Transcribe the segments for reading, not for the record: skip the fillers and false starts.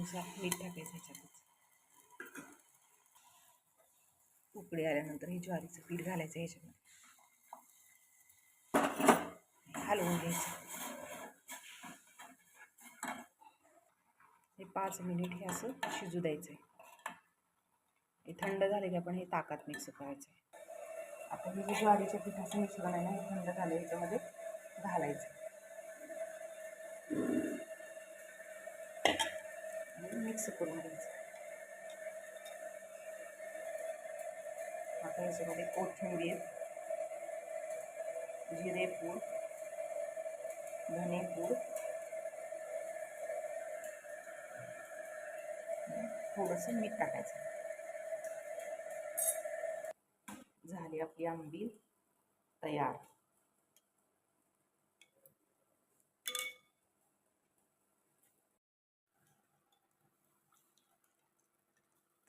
चवीनुसार मीठ टाकायचं ह्याच्यातच. उकळी आल्यानंतर हे ज्वारीचं पीठ घालायचं ह्याच्यामध्ये, हलवून घ्यायचं. हे 5 मिनिट हे असं शिजू द्यायचं आहे. हे थंड झाले की आपण हे ताकात मिक्स करायचं आहे. आता हे जे ज्वारीच्या पिठाचं मिश्रण आहे ना, हे थंड झालं ह्याच्यामध्ये घालायचं आणि मिक्स करून घ्यायचं. आता ह्याच्यामध्ये कोथिंबीर, जिरेपूड, धनेपूड, थोडंसं मीठ टाकायचं. झाली आपली आंबील तयार.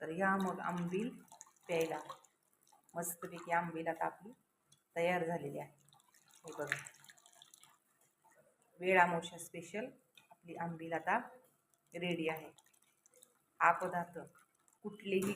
तर या मग आंबील प्यायला. मस्तपैकी आंबील आता आपली तयार झालेली आहे. हे बघा, वेळ अमावस्या स्पेशल आपली आंबील आता रेडी आहे. हा पदार्थ कुठलेही